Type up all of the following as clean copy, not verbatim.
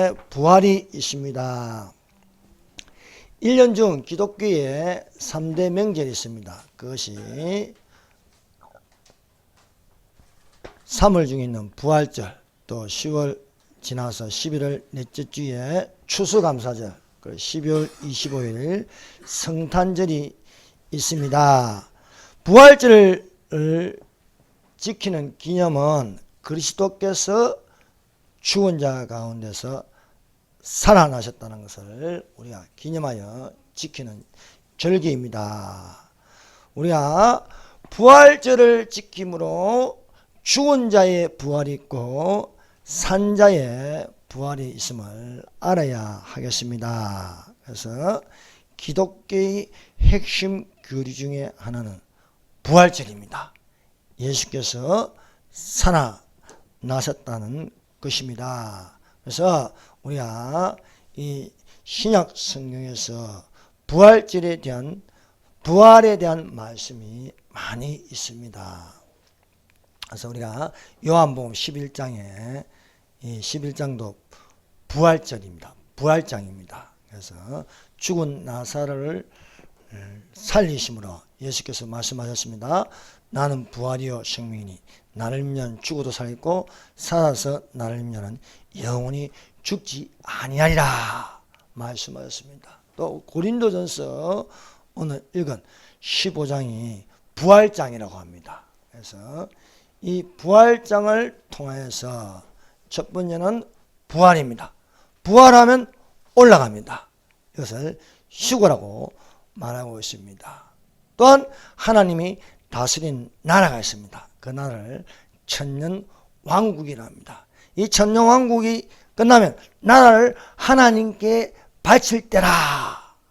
자의 부활이 있습니다. 1년 중 기독교에 3대 명절이 있습니다. 그것이 3월 중에 있는 부활절, 또 10월 지나서 11월 넷째 주에 추수감사절, 12월 25일 성탄절이 있습니다. 부활절을 지키는 기념은 그리스도께서 죽은 자 가운데서 살아나셨다는 것을 우리가 기념하여 지키는 절기입니다. 우리가 부활절을 지킴으로 죽은 자의 부활이 있고 산 자의 부활이 있음을 알아야 하겠습니다. 그래서 기독교의 핵심 교리 중에 하나는 부활절입니다. 예수께서 살아나셨다는 것입니다. 그래서 우리가 이 신약 성경에서 부활에 대한 말씀이 많이 있습니다. 그래서 우리가 요한복음 11장에 이 11장도 부활절입니다. 부활장입니다. 그래서 죽은 나사로를 살리심으로 예수께서 말씀하셨습니다. 나는 부활이요 생명이니 나를 믿는 죽어도 살겠고 살아서 나를 믿는 영원히 죽지 아니하리라 말씀하셨습니다. 또 고린도전서 오늘 읽은 15장이 부활장이라고 합니다. 그래서 이 부활장을 통하여서 첫 번째는 부활입니다. 부활하면 올라갑니다. 이것을 휴거라고 말하고 있습니다. 또한 하나님이 다스린 나라가 있습니다. 그 나라를 천년왕국이라 합니다. 이 천년왕국이 끝나면 나라를 하나님께 바칠 때라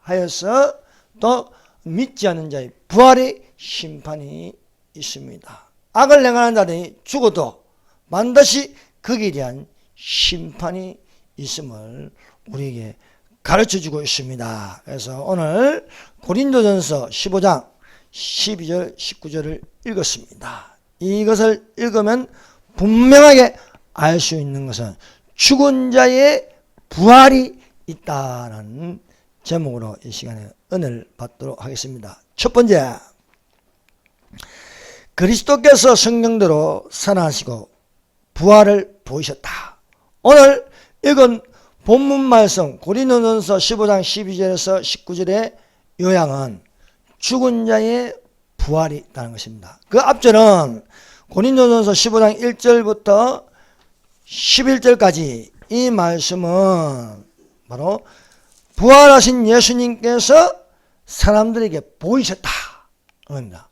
하여서 또 믿지 않는 자의 부활의 심판이 있습니다. 악을 행하는 자들이 죽어도 반드시 거기에 대한 심판이 있음을 우리에게 가르쳐주고 있습니다. 그래서 오늘 고린도전서 15장 12절 19절을 읽었습니다. 이것을 읽으면 분명하게 알 수 있는 것은 죽은 자의 부활이 있다는 제목으로 이 시간에 은혜를 받도록 하겠습니다. 첫 번째, 그리스도께서 성령대로 살아나시고 부활을 보이셨다. 오늘 읽은 본문 말씀 고린도전서 15장 12절에서 19절의 요약은 죽은 자의 부활이 있다는 것입니다. 그 앞절은 고린도전서 15장 1절부터 11절까지 이 말씀은 바로 부활하신 예수님께서 사람들에게 보이셨다. 그럽니다.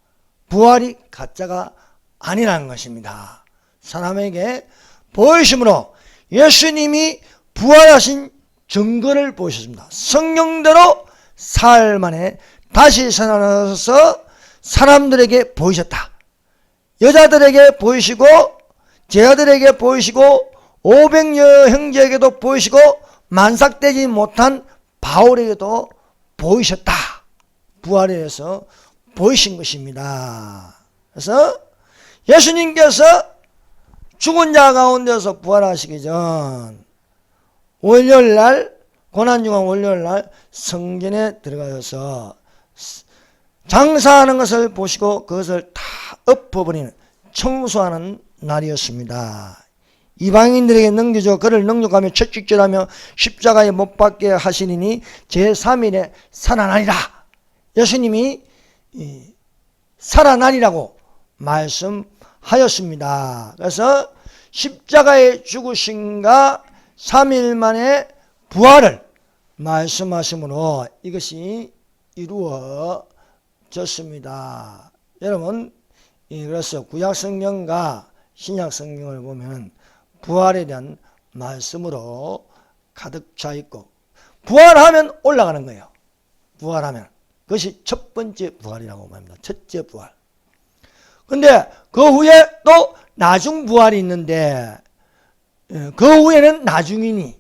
부활이 가짜가 아니라는 것입니다. 사람에게 보이심으로 예수님이 부활하신 증거를 보이셨습니다. 성령대로 사흘 만에 다시 살아나셔서 사람들에게 보이셨다. 여자들에게 보이시고 제자들에게 보이시고 500여 형제에게도 보이시고 만삭되지 못한 바울에게도 보이셨다. 부활에 의해서 보이신 것입니다. 그래서 예수님께서 죽은 자 가운데서 부활하시기 전 월요일날 고난주간 월요일날 성전에 들어가셔서 장사하는 것을 보시고 그것을 다 엎어버리는 청소하는 날이었습니다. 이방인들에게 넘겨줘 그를 능욕하며 채찍질하며 십자가에 못 박게 하시리니 제3일에 살아나리라. 예수님이 살아나리라고 말씀하였습니다. 그래서 십자가에 죽으신가 3일 만에 부활을 말씀하시므로 이것이 이루어졌습니다. 여러분, 그래서 구약성경과 신약성경을 보면 부활에 대한 말씀으로 가득 차 있고 부활하면 올라가는 거예요. 부활하면 그것이 첫 번째 부활이라고 말합니다. 첫째 부활. 근데 그 후에 또 나중 부활이 있는데 그 후에는 나중이니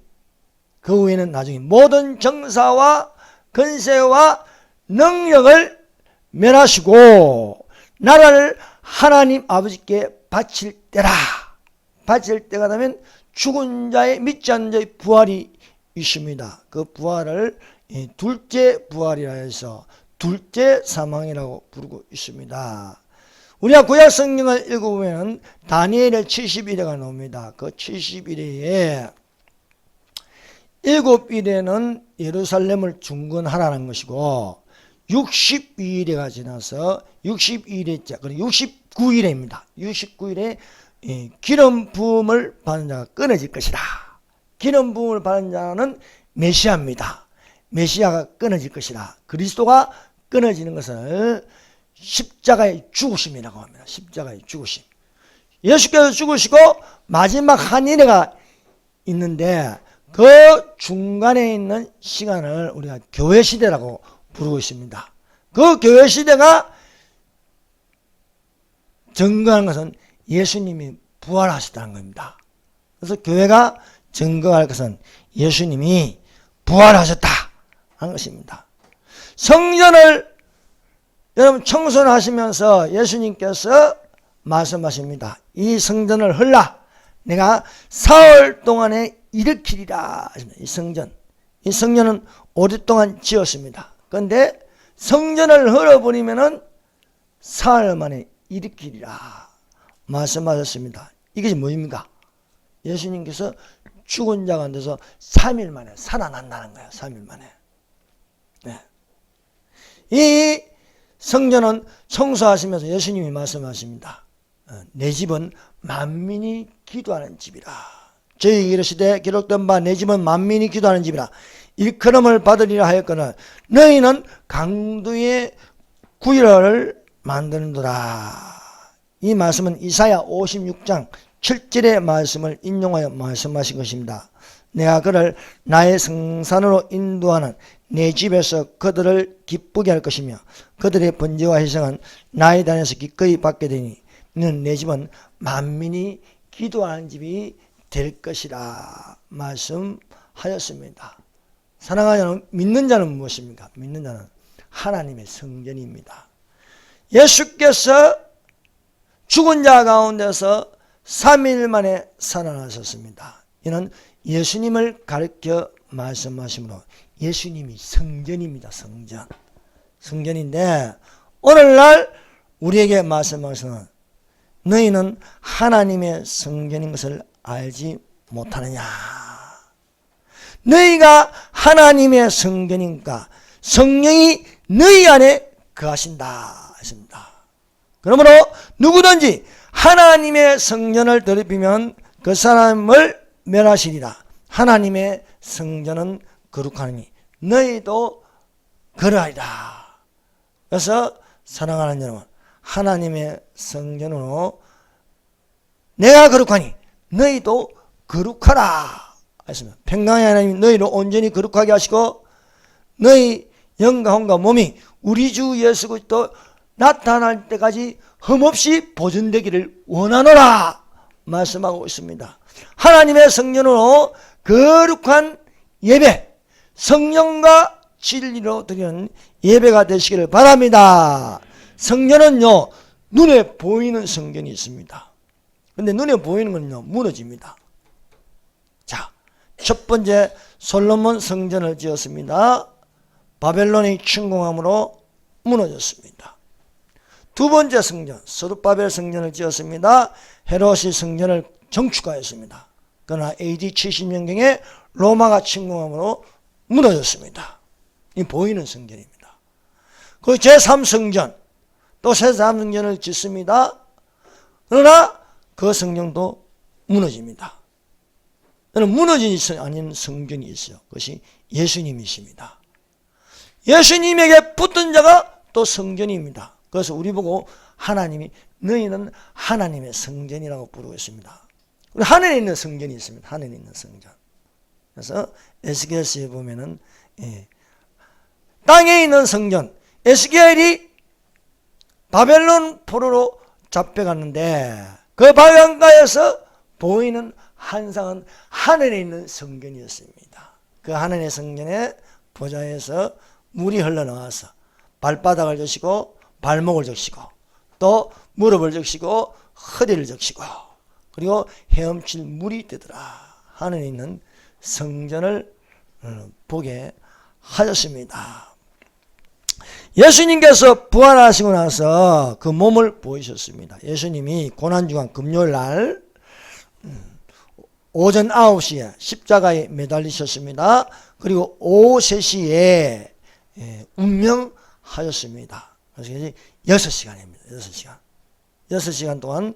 모든 정사와 근세와 능력을 멸하시고 나라를 하나님 아버지께 바칠 때라. 바칠 때가 되면 죽은 자의 믿지 않는 자의 부활이 있습니다. 그 부활을 둘째 부활이라 해서 둘째 사망이라고 부르고 있습니다. 우리가 구약 성경을 읽어보면 다니엘의 70일에가 나옵니다. 그 70일에 7일에는 예루살렘을 중건하라는 것이고 62일에가 지나서 62일째 그리고 69일에입니다. 69일에 기름 부음을 받는 자가 끊어질 것이다. 기름 부음을 받는 자는 메시아입니다. 메시아가 끊어질 것이다. 그리스도가 끊어지는 것을 십자가의 죽으심이라고 합니다. 십자가의 죽으심. 예수께서 죽으시고 마지막 한 일회가 있는데 그 중간에 있는 시간을 우리가 교회 시대라고 부르고 있습니다. 그 교회 시대가 증거하는 것은 예수님이 부활하셨다는 겁니다. 그래서 교회가 증거할 것은 예수님이 부활하셨다 하는 것입니다. 성전을 여러분 청소하시면서 예수님께서 말씀하십니다. 이 성전을 헐라 내가 사흘 동안에 일으키리라. 이 성전은 오랫동안 지었습니다. 그런데 성전을 헐어버리면은 사흘 만에 일으키리라 말씀하셨습니다. 이것이 뭐입니까? 예수님께서 죽은 자가 돼서 3일 만에 살아난다는 거예요. 3일 만에. 네. 이 성전은 청소하시면서 예수님이 말씀하십니다. 내 집은 만민이 기도하는 집이라. 저희 이르시되 기록된 바 내 집은 만민이 기도하는 집이라. 일컬음을 받으리라 하였거늘 너희는 강도의 구유를 만드는도다. 이 말씀은 이사야 56장 7절의 말씀을 인용하여 말씀하신 것입니다. 내가 그를 나의 성산으로 인도하는 내 집에서 그들을 기쁘게 할 것이며 그들의 번제와 희생은 나의 단에서 기꺼이 받게 되니 너는 내 집은 만민이 기도하는 집이 될 것이라 말씀하였습니다. 사랑하는 믿는 자는 무엇입니까? 믿는 자는 하나님의 성전입니다. 예수께서 죽은 자 가운데서 3일 만에 살아나셨습니다. 이는 예수님을 가르쳐 말씀하시므로 예수님이 성전입니다. 성전인데 오늘날 우리에게 말씀하시는 너희는 하나님의 성전인 것을 알지 못하느냐. 너희가 하나님의 성전이니까 성령이 너희 안에 거하신다 했습니다. 그러므로 누구든지 하나님의 성전을 더럽히면 그 사람을 멸하시리라. 하나님의 성전은 거룩하니 너희도 그러하리라. 그래서 사랑하는 여러분, 하나님의 성전으로 내가 거룩하니 너희도 거룩하라 했습니다. 평강의 하나님 너희를 온전히 거룩하게 하시고 너희 영과 몸이 우리 주 예수 그리스도 나타날 때까지 흠없이 보존되기를 원하노라 말씀하고 있습니다. 하나님의 성전으로 거룩한 예배, 성령과 진리로 드리는 예배가 되시기를 바랍니다. 성전은요, 눈에 보이는 성전이 있습니다. 근데 눈에 보이는 건요, 무너집니다. 자, 첫 번째 솔로몬 성전을 지었습니다. 바벨론의 침공함으로 무너졌습니다. 두 번째 성전, 스룹바벨 성전을 지었습니다. 헤롯이 성전을 정축하였습니다. 그러나 AD 70년경에 로마가 침공함으로 무너졌습니다. 이 보이는 성전입니다. 그 제3성전, 또 제3성전을 짓습니다. 그러나 그 성전도 무너집니다. 무너지지 않은 성전이 있어요. 그것이 예수님이십니다. 예수님에게 붙은 자가 또 성전입니다. 그래서 우리 보고 하나님이 너희는 하나님의 성전이라고 부르고 있습니다. 하늘에 있는 성전이 있습니다. 하늘에 있는 성전. 그래서 에스겔서에 보면은 땅에 있는 성전, 에스겔이 바벨론 포로로 잡혀갔는데 그 바벨론가에서 보이는 한상은 하늘에 있는 성전이었습니다. 그 하늘의 성전에 보좌에서 물이 흘러나와서 발바닥을 적시고 발목을 적시고 또 무릎을 적시고 허리를 적시고 그리고 헤엄칠 물이 되더라. 하늘에 있는 성전을 보게 하셨습니다. 예수님께서 부활하시고 나서 그 몸을 보이셨습니다. 예수님이 고난주간 금요일날 오전 9시에 십자가에 매달리셨습니다. 그리고 오후 3시에 운명하셨습니다. 그래서 6시간입니다. 6시간. 6시간 동안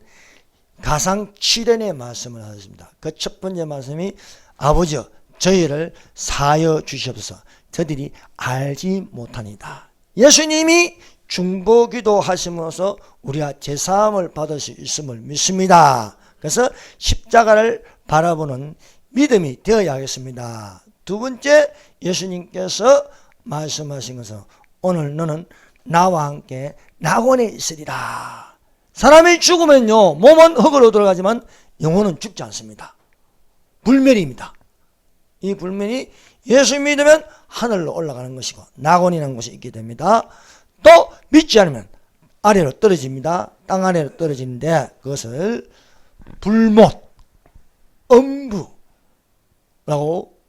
가상 7연의 말씀을 하셨습니다. 그 첫 번째 말씀이 아버지여 저희를 사하여 주시옵소서 저들이 알지 못하니다. 예수님이 중보기도 하심으로써 우리가 제사함을 받을 수 있음을 믿습니다. 그래서 십자가를 바라보는 믿음이 되어야 하겠습니다. 두 번째, 예수님께서 말씀하신 것은 오늘 너는 나와 함께 낙원에 있으리라. 사람이 죽으면요 몸은 흙으로 들어가지만 영혼은 죽지 않습니다. 불멸입니다. 이 불멸이 예수 믿으면 하늘로 올라가는 것이고 낙원이라는 곳이 있게 됩니다. 또 믿지 않으면 아래로 떨어집니다. 땅 아래로 떨어지는데 그것을 불못, 음부라고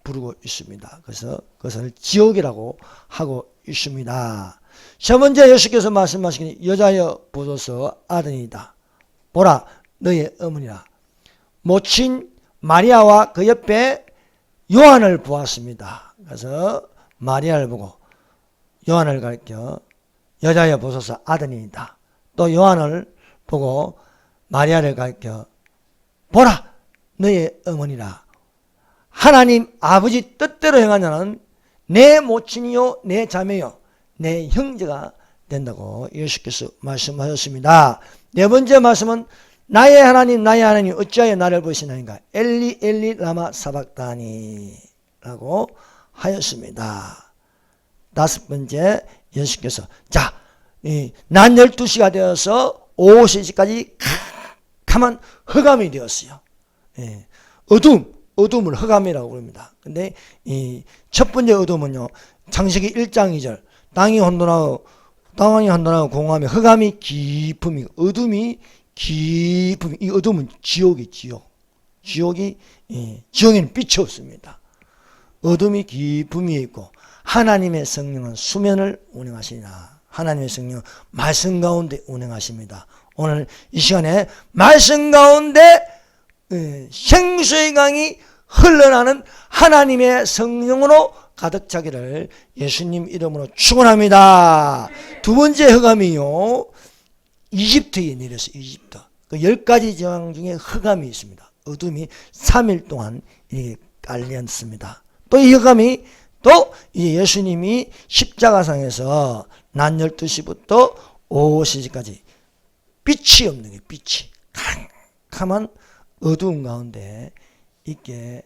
부르고 있습니다. 그래서 그것을 지옥이라고 하고 있습니다. 세 번째, 예수께서 말씀하시기를 여자여 보소서 아들이다. 보라 너의 어머니라. 모친 마리아와 그 옆에 요한을 보았습니다. 그래서 마리아를 보고 요한을 가르쳐 여자여 보소서 아들이다. 또 요한을 보고 마리아를 가르쳐 보라 너의 어머니라. 하나님 아버지 뜻대로 행한 자는 내 모친이요 내 자매요 내 형제가 된다고 예수께서 말씀하셨습니다. 네 번째 말씀은 나의 하나님 어찌하여 나를 보시나이까 엘리 엘리 라마 사박다니 라고 하였습니다. 다섯 번째, 예수께서 낮 12시가 되어서 오후 3시까지 캄캄한 흑암이 되었어요. 어둠을 흑암이라고 부릅니다. 근데 이 첫 번째 어둠은요, 창세기 1장 2절 땅이 혼돈하고 공허하며 흑암이 깊음이, 어둠이 깊음이, 이 어둠은 지옥에는 빛이 없습니다. 어둠이 깊음이 있고 하나님의 성령은 수면을 운행하시니라. 하나님의 성령은 말씀 가운데 운행하십니다. 오늘 이 시간에 말씀 가운데 생수의 강이 흘러나는 하나님의 성령으로 가득 차기를 예수님 이름으로 축원합니다. 두 번째 흑암이요, 이집트에 내렸어요. 이집트. 그 10가지 지방 중에 흑암이 있습니다. 어둠이 3일 동안 이렇게 깔렸습니다. 또 이 흑암이 또 예수님이 십자가상에서 낮 12시부터 오후 3시까지 빛이 없는 게, 빛이 캄캄한 어두운 가운데 있게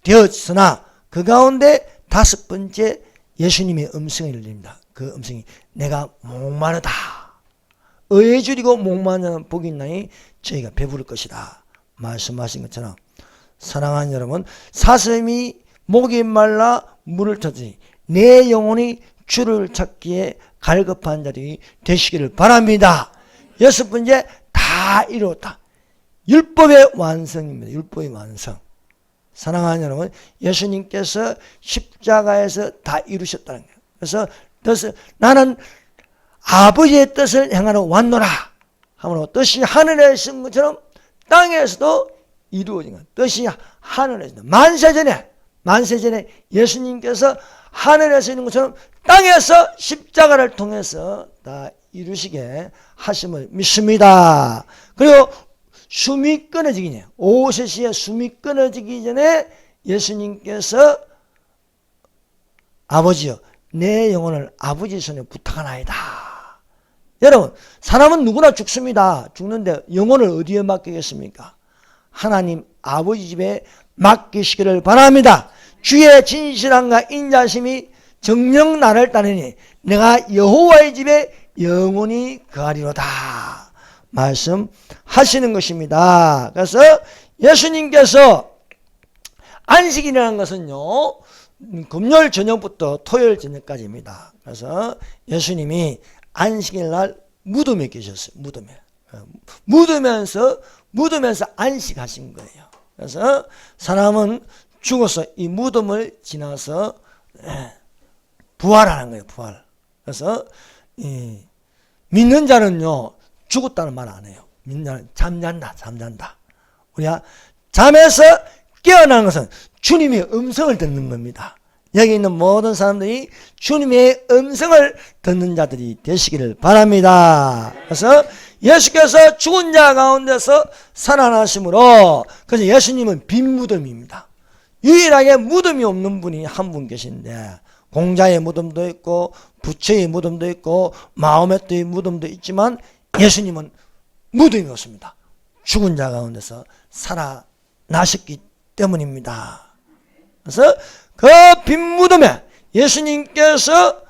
되었으나 그 가운데 다섯 번째 예수님의 음성이 들립니다. 그 음성이 내가 목마르다. 의에 줄이고 목마르는 복이 있나니 저희가 배부를 것이다. 말씀하신 것처럼 사랑하는 여러분, 사슴이 목이 말라 물을 찾으니 내 영혼이 주를 찾기에 갈급한 자리 되시기를 바랍니다. 여섯 번째, 다 이루었다. 율법의 완성입니다. 율법의 완성. 사랑하는 여러분, 예수님께서 십자가에서 다 이루셨다는 거예요. 그래서 나는 아버지의 뜻을 행하러 왔노라 하므로 뜻이 하늘에 있는 것처럼 땅에서도 이루어진 것. 뜻이 하늘에서 만세전에 예수님께서 하늘에서 있는 것처럼 땅에서 십자가를 통해서 다 이루시게 하심을 믿습니다. 그리고 숨이 끊어지기 전에, 오후 3시에 숨이 끊어지기 전에 예수님께서 아버지여 내 영혼을 아버지 손에 부탁하나이다. 여러분, 사람은 누구나 죽습니다. 죽는데 영혼을 어디에 맡기겠습니까? 하나님 아버지 집에 맡기시기를 바랍니다. 주의 진실함과 인자심이 정녕 나를 따르니 내가 여호와의 집에 영원히 거하리로다 말씀하시는 것입니다. 그래서 예수님께서 안식이라는 것은요, 금요일 저녁부터 토요일 저녁까지입니다. 그래서 예수님이 안식일 날 무덤에 계셨어요. 무덤에서 안식하신 거예요. 그래서 사람은 죽어서 이 무덤을 지나서 부활하는 거예요. 부활. 그래서 믿는 자는요 죽었다는 말 안 해요. 믿는 자는 잠잔다. 우리가 잠에서 깨어나는 것은 주님의 음성을 듣는 겁니다. 여기 있는 모든 사람들이 주님의 음성을 듣는 자들이 되시기를 바랍니다. 그래서 예수께서 죽은 자 가운데서 살아나심으로, 그래서 예수님은 빈 무덤입니다. 유일하게 무덤이 없는 분이 한 분 계신데, 공자의 무덤도 있고 부처의 무덤도 있고 마호메트의 무덤도 있지만 예수님은 무덤이 없습니다. 죽은 자 가운데서 살아나셨기 때문입니다. 그래서 그 빈 무덤에 예수님께서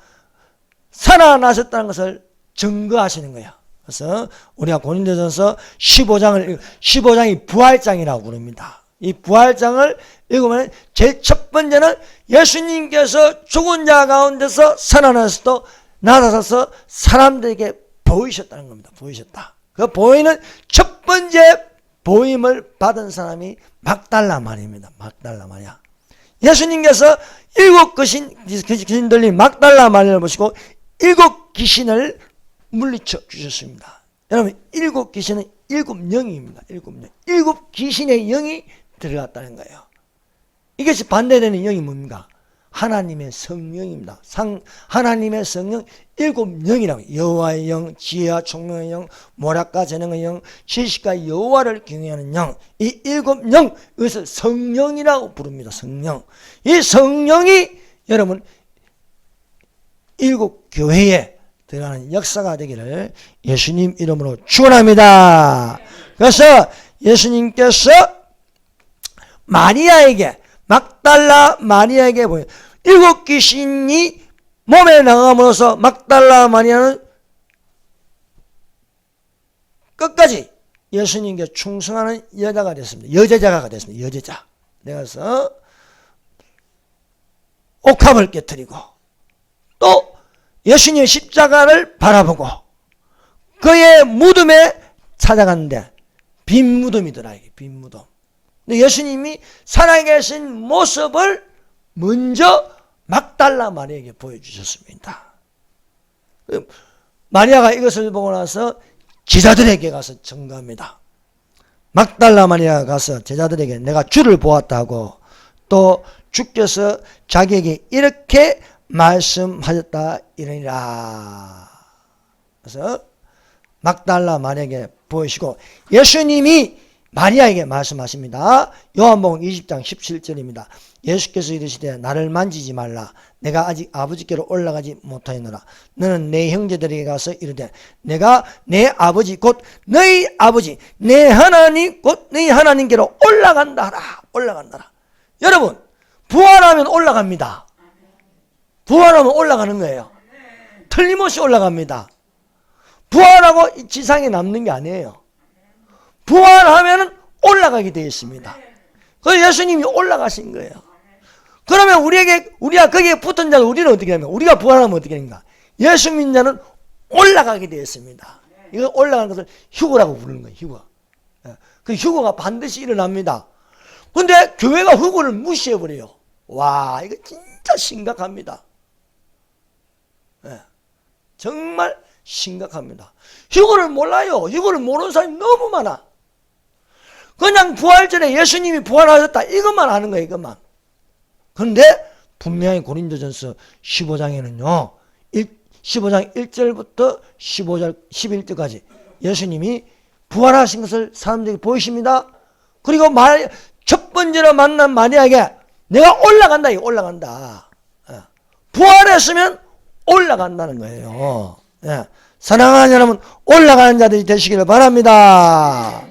살아나셨다는 것을 증거하시는 거예요. 그래서 우리가 고린도전서 15장이 부활장이라고 부릅니다. 이 부활장을 읽으면 제일 첫 번째는 예수님께서 죽은 자 가운데서 살아나셔서 나타나서 사람들에게 보이셨다는 겁니다. 보이셨다. 그 보이는 첫 번째 보임을 받은 사람이 막달라 말입니다. 막달라 말이야. 예수님께서 7 귀신 들린 막달라 마리아를 보시고 7 귀신을 물리쳐 주셨습니다. 여러분 7 귀신은 7 영입니다. 7 영. 7 귀신의 영이 들어갔다는 거예요. 이것이 반대되는 영이 뭡니까? 하나님의 성령입니다. 하나님의 성령 7 영이라고. 여호와의 영, 지혜와 총명의 영, 모략과 재능의 영, 지식과 여호와를 경외하는 영. 이 7 영, 이것을 성령이라고 부릅니다. 성령. 이 성령이 여러분 7 교회에 들어가는 역사가 되기를 예수님 이름으로 축원합니다. 그래서 예수님께서 마리아에게, 막달라 마리아에게 보여 7 귀신이 몸에 나감으로써 막달라 마리아는 끝까지 예수님께 충성하는 여자가 됐습니다. 여제자가 됐습니다. 여제자. 그래서 옥합을 깨뜨리고 또 예수님의 십자가를 바라보고 그의 무덤에 찾아갔는데 빈 무덤이더라. 빈 무덤. 근데 예수님이 살아계신 모습을 먼저 막달라 마리아에게 보여주셨습니다. 마리아가 이것을 보고 나서 제자들에게 가서 증거합니다. 막달라 마리아가 가서 제자들에게 내가 주를 보았다고, 또 주께서 자기에게 이렇게 말씀하셨다 이러니라. 그래서 막달라 마리아에게 보이시고 예수님이 마리아에게 말씀하십니다. 요한복음 20장 17절입니다. 예수께서 이르시되 나를 만지지 말라. 내가 아직 아버지께로 올라가지 못하였노라. 너는 내 형제들에게 가서 이르되 내가 내 아버지 곧 너희 아버지 내 하나님 곧 너희 하나님께로 올라간다 하라. 올라간다. 여러분 부활하면 올라갑니다. 부활하면 올라가는 거예요. 틀림없이 올라갑니다. 부활하고 이 지상에 남는 게 아니에요. 부활하면 올라가게 되어 있습니다. 그래서 예수님이 올라가신 거예요. 그러면 우리가 거기에 붙은 자는 우리는 어떻게 합니까? 우리가 부활하면 어떻게 됩니까? 예수 믿는 자는 올라가게 되어 있습니다. 이거 올라가는 것을 휴거라고 부르는 거예요. 휴거. 그 휴거가 반드시 일어납니다. 근데 교회가 휴거를 무시해버려요. 와, 이거 진짜 심각합니다. 정말 심각합니다. 휴거를 몰라요. 휴거를 모르는 사람이 너무 많아. 그냥 부활 전에 예수님이 부활하셨다 이것만 아는 거예요. 이것만. 그런데 분명히 고린도전서 15장에는요 15장 1절부터 15절 11절까지 예수님이 부활하신 것을 사람들에게 보이십니다. 그리고 첫 번째로 만난 마리아에게 내가 올라간다. 이거 올라간다. 부활했으면 올라간다는 거예요. 사랑하는 여러분 올라가는 자들이 되시기를 바랍니다.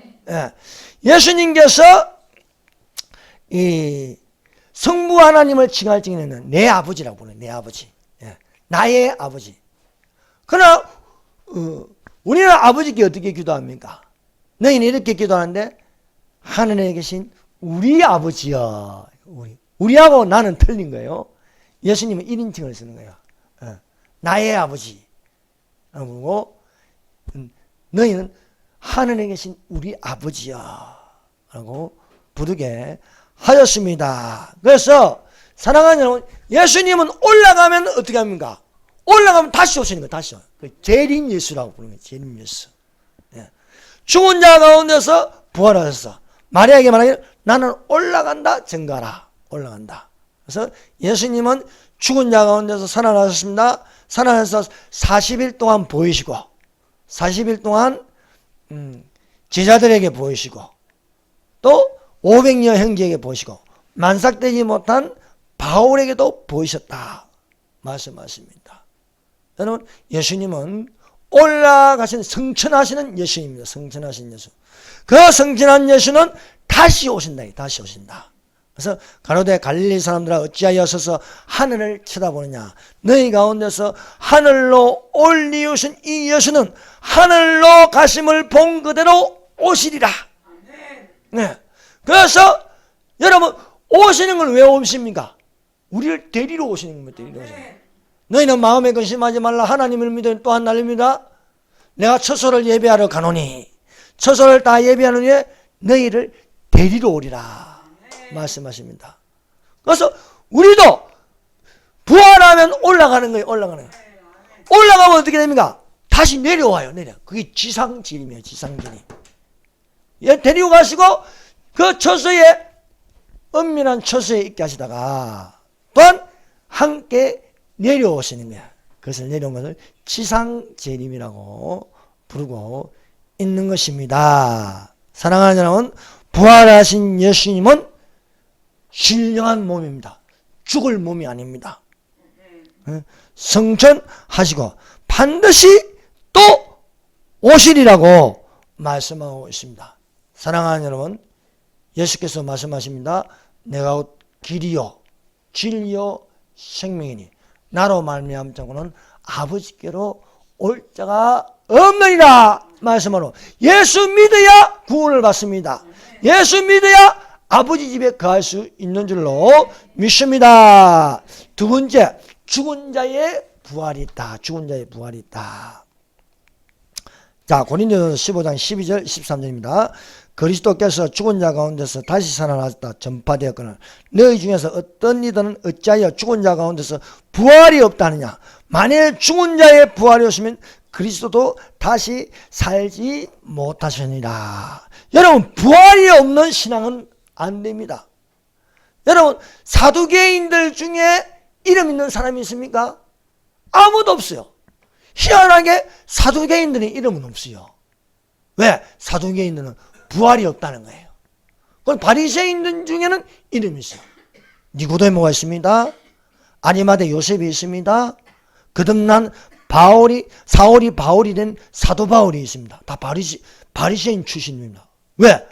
예수님께서 이 성부 하나님을 칭할 적에는 내 아버지라고 부르는 내 아버지, 나의 아버지. 그러나 우리는 아버지께 어떻게 기도합니까? 너희는 이렇게 기도하는데 하늘에 계신 우리 아버지여. 우리하고 나는 틀린 거예요. 예수님은 1인칭을 쓰는 거예요. 나의 아버지. 그리고 너희는 하늘에 계신 우리 아버지야 라고 부르게 하였습니다. 그래서 사랑하는 여러분, 예수님은 올라가면 어떻게 합니까? 올라가면 다시 오시는 거예요. 다시. 재림 예수라고 부르는 거예요. 재림 예수. 예. 죽은 자 가운데서 부활하셨어. 마리아에게 말하기를 나는 올라간다 증거하라. 올라간다. 그래서 예수님은 죽은 자 가운데서 살아나셨습니다. 살아나서 40일 동안 보이시고 40일 동안 제자들에게 보이시고 또 500여 형제에게 보이시고 만삭되지 못한 바울에게도 보이셨다 말씀하십니다. 여러분, 예수님은 올라가신 성천하시는 예수님입니다. 성천하신 예수. 그 성천한 예수는 다시 오신다. 다시 오신다. 그래서 가로되 갈릴리 사람들아 어찌하여 서서 하늘을 쳐다보느냐. 너희 가운데서 하늘로 올리우신 이 예수는 하늘로 가심을 본 그대로 오시리라. 네. 그래서 여러분, 오시는 건 왜 오십니까? 우리를 데리러 오시는 겁니다. 데리러 오시는 겁니다. 너희는 마음에 근심하지 말라. 하나님을 믿어 또한 나를 믿어. 내가 처소를 예배하러 가노니 처소를 다 예배하는 후에 너희를 데리러 오리라 말씀하십니다. 그래서 우리도 부활하면 올라가는 거예요. 올라가는 거예요. 올라가면 어떻게 됩니까? 다시 내려와요. 내려. 그게 지상진임이에요. 지상진임. 예, 데리고 가시고 그 처소에 은밀한 처소에 있게 하시다가 또한 함께 내려오시는 거야. 그것을 내려온 것을 지상재림이라고 부르고 있는 것입니다. 사랑하는 여러분, 부활하신 예수님은 신령한 몸입니다. 죽을 몸이 아닙니다. 성천하시고 반드시 또 오시리라고 말씀하고 있습니다. 사랑하는 여러분, 예수께서 말씀하십니다. 내가 곧 길이요 진리요 생명이니 나로 말미암지 않고는 아버지께로 올 자가 없느니라 말씀하러 예수 믿어야 구원을 받습니다. 예수 믿어야 아버지 집에 거할 수 있는 줄로 믿습니다. 두 번째, 죽은 자의 부활이 있다. 죽은 자의 부활이 있다. 자, 고린도전서 15장 12절 13절입니다. 그리스도께서 죽은 자 가운데서 다시 살아나셨다 전파되었거늘 너희 중에서 어떤 이들은 어찌하여 죽은 자 가운데서 부활이 없다느냐. 만일 죽은 자의 부활이 없으면 그리스도도 다시 살지 못하시니라. 여러분, 부활이 없는 신앙은 안 됩니다. 여러분, 사두개인들 중에 이름 있는 사람이 있습니까? 아무도 없어요. 희한하게 사두개인들의 이름은 없어요. 왜? 사두개인들은 부활이 없다는 거예요. 그럼 바리새인들 중에는 이름이 있어요. 니고데모가 있습니다. 아리마대 요셉이 있습니다. 거듭난 사울이 바울이 된 사도 바울이 있습니다. 다 바리새인 출신입니다. 왜?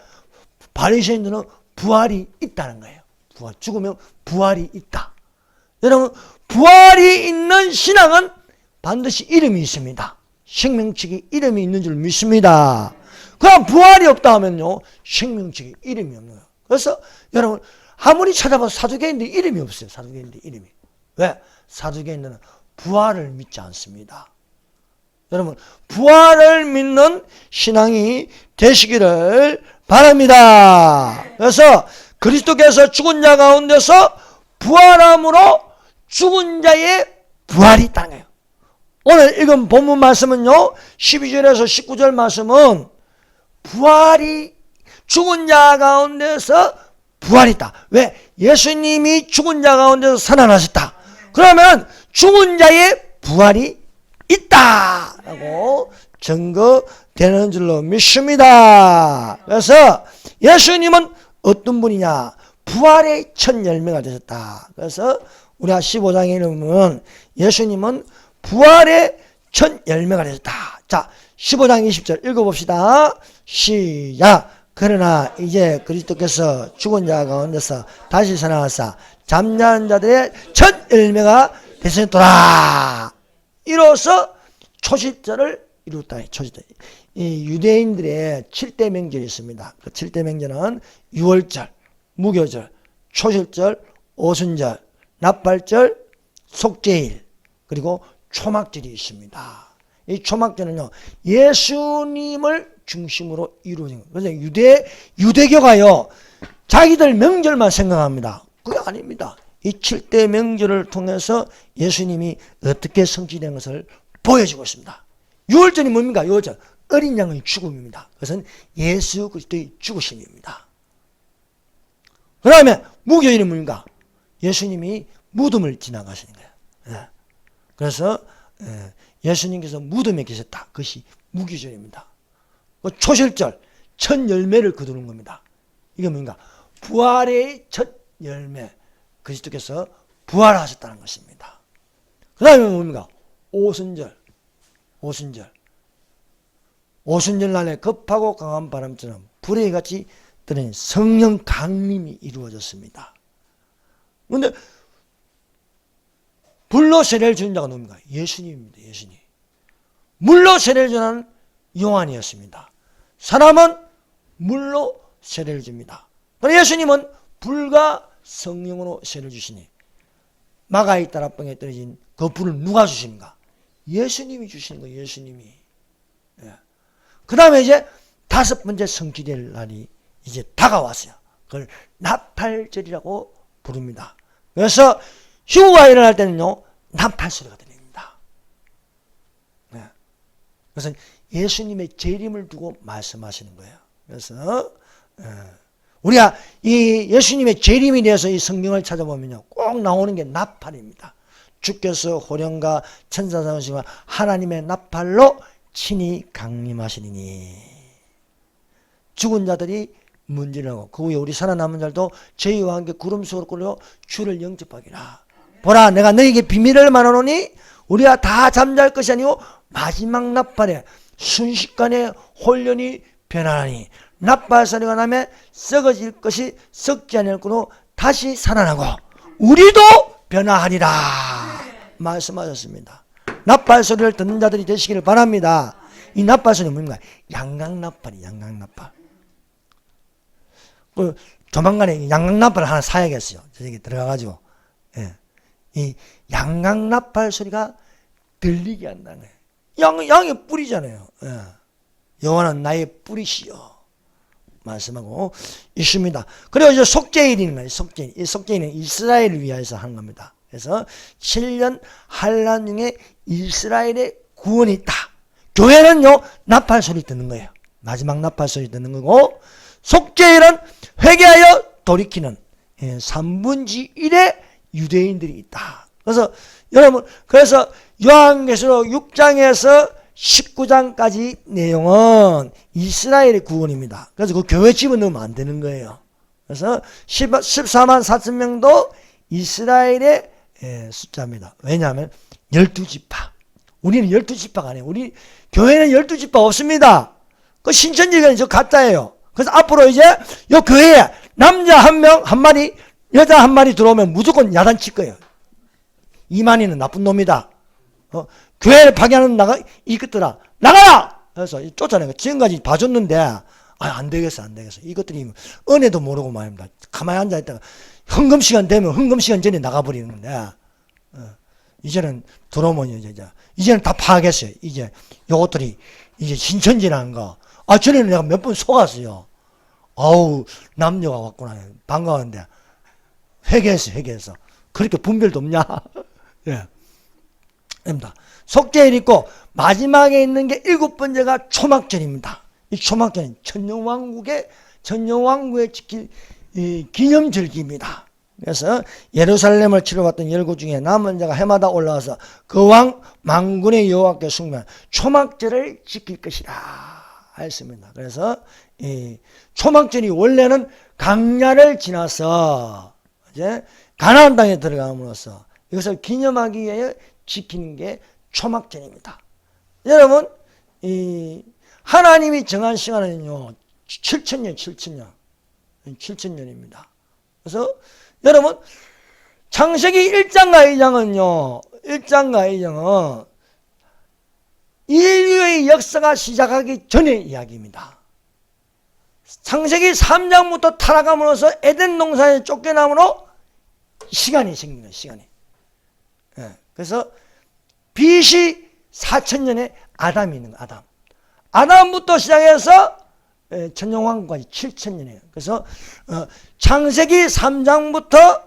바리새인들은 부활이 있다는 거예요. 부활, 죽으면 부활이 있다. 여러분, 부활이 있는 신앙은 반드시 이름이 있습니다. 생명책에 이름이 있는 줄 믿습니다. 그럼 부활이 없다 하면요, 생명책에 이름이 없는 거예요. 그래서 여러분, 아무리 찾아봐도 사두개인들 이름이 없어요. 사두개인들 이름이. 왜? 사두개인들은 부활을 믿지 않습니다. 여러분, 부활을 믿는 신앙이 되시기를 바랍니다. 그래서 그리스도께서 죽은 자 가운데서 부활함으로 죽은 자의 부활이 있다는 거예요. 오늘 읽은 본문 말씀은요, 12절에서 19절 말씀은 부활이 죽은 자 가운데서 부활이 있다. 왜? 예수님이 죽은 자 가운데서 살아나셨다. 그러면 죽은 자의 부활이 있다라고 증거되는 줄로 믿습니다. 그래서 예수님은 어떤 분이냐? 부활의 첫 열매가 되셨다. 그래서 우리가 15장에 보면 예수님은 부활의 첫 열매가 되셨다. 자, 15장 20절 읽어봅시다. 시작. 그러나 이제 그리스도께서 죽은 자 가운데서 다시 살아나사 잠자는 자들의 첫 열매가 되셨더라. 이로써 초실절을 이루었다. 초실절. 이 유대인들의 7대 명절이 있습니다. 그 7대 명절은 유월절, 무교절, 초실절, 오순절, 납발절, 속죄일, 그리고 초막절이 있습니다. 이 초막절은요, 예수님을 중심으로 이루어진 거예요. 그래서 유대교가요, 자기들 명절만 생각합니다. 그게 아닙니다. 이 7대 명절을 통해서 예수님이 어떻게 성취된 것을 보여주고 있습니다. 유월절이 뭡니까? 유월절. 어린 양의 죽음입니다. 그것은 예수 그리스도의 죽으심입니다. 그 다음에 무교일은 뭡니까? 예수님이 무덤을 지나가시는 거예요. 예. 그래서 예수님께서 무덤에 계셨다. 그것이 무교절입니다. 초실절, 첫 열매를 거두는 겁니다. 이게 뭔가 부활의 첫 열매, 그리스도께서 부활하셨다는 것입니다. 그 다음에 뭡니까? 오순절. 오순절 날에 급하고 강한 바람처럼 불의 같이 뜨는 성령 강림이 이루어졌습니다. 그런데 불로 세례를 주는 자가 누굽니까? 예수님입니다. 예수님. 물로 세례를 주는 요한이었습니다. 사람은 물로 세례를 줍니다. 그러나 예수님은 불과 성령으로 세례를 주시니 마가의 다락방에 떨어진 그 불을 누가 주시는가? 예수님이 주시는 거예요. 예수님이. 예. 그 다음에 이제 다섯 번째 성취될 날이 이제 다가왔어요. 그걸 나팔절이라고 부릅니다. 그래서 휴가 일어날 때는요, 나팔 소리가 들립니다. 네. 그래서 예수님의 재림을 두고 말씀하시는 거예요. 그래서 우리가 이 예수님의 재림에 대해서 이 성경을 찾아보면요, 꼭 나오는 게 나팔입니다. 주께서 호령과 천사장신과 하나님의 나팔로 친히 강림하시리니. 죽은 자들이 문지르고 그 후에 우리 살아남은 자들도 저희와 함께 구름 속으로 끌려 주를 영접하기라. 보라, 내가 너에게 비밀을 말하노니 우리가 다 잠잘 것이 아니고 마지막 나팔에 순식간에 홀연히 변하니 나팔 소리가 나면 썩어질 것이 썩지 않을 거로 다시 살아나고 우리도 변화하리라 말씀하셨습니다. 나팔 소리를 듣는 자들이 되시기를 바랍니다. 이 나팔 소리는 뭡니까? 양강나팔이 양강나팔. 조만간에 양강나팔을 하나 사야겠어요. 저기 들어가가지고. 예. 이 양강나팔 소리가 들리게 한다는 거예요. 양의 뿔이잖아요. 예. 여호와는 나의 뿔이시여 말씀하고 있습니다. 그리고 이제 속죄일이 있는 거예요. 속죄일. 이 속죄일은 이스라엘을 위해서 하는 겁니다. 그래서 7년 환란 중에 이스라엘의 구원이 있다. 교회는요, 나팔 소리 듣는 거예요. 마지막 나팔 소리 듣는 거고, 속죄일은 회개하여 돌이키는 3분의 1의 유대인들이 있다. 그래서 여러분, 그래서 요한계시록 6장에서 19장까지 내용은 이스라엘의 구원입니다. 그래서 그 교회 집어넣으면 안 되는 거예요. 그래서 14만 4천 명도 이스라엘의 숫자입니다. 왜냐하면 12지파. 우리는 12지파가 아니에요. 우리 교회는 12지파 없습니다. 그 신천지가 저 가짜예요. 그래서 앞으로 이제 이 교회에 남자 한 명, 한 마리, 여자 한 마리 들어오면 무조건 야단칠 거예요. 이만희는 나쁜 놈이다. 교회를 파괴하는 이것들아, 나가라! 그래서 쫓아내고 지금까지 봐줬는데, 안 되겠어. 이것들이 은혜도 모르고 말입니다. 가만히 앉아있다가 헌금 시간 되면 헌금 시간 전에 나가버리는데, 이제는 들어오면 이제는 다 파악했어요. 이제 요것들이 이제 신천지라는 거. 전에는 내가 몇 번 속았어요. 아우, 남녀가 왔구나. 반가웠는데. 회개했어. 그렇게 분별도 없냐? 예. 입니다. 속죄일 있고, 마지막에 있는 게 7번째가 초막절입니다. 이 초막절은 천년왕국에 지킬 기념절기입니다. 그래서 예루살렘을 치러왔던 열국 중에 남은 자가 해마다 올라와서 그 왕 만군의 여호와께 숭배한 초막절을 지킬 것이라 했습니다. 그래서 이 초막절이 원래는 강야를 지나서 이제 가나안 땅에 들어감으로써 이것을 기념하기 위해 지키는 게 초막절입니다. 여러분, 이 하나님이 정한 시간은요 7,000년입니다. 그래서 여러분, 창세기 1장과 2장은 인류의 역사가 시작하기 전의 이야기입니다. 창세기 3장부터 타락함으로써 에덴 동산에 쫓겨남으로 시간이 생긴 거예요. 시간이. 예. 그래서 BC 4,000년에 아담이 있는 거예요. 아담부터 시작해서 천년왕국까지 7,000년이에요. 그래서 창세기 3장부터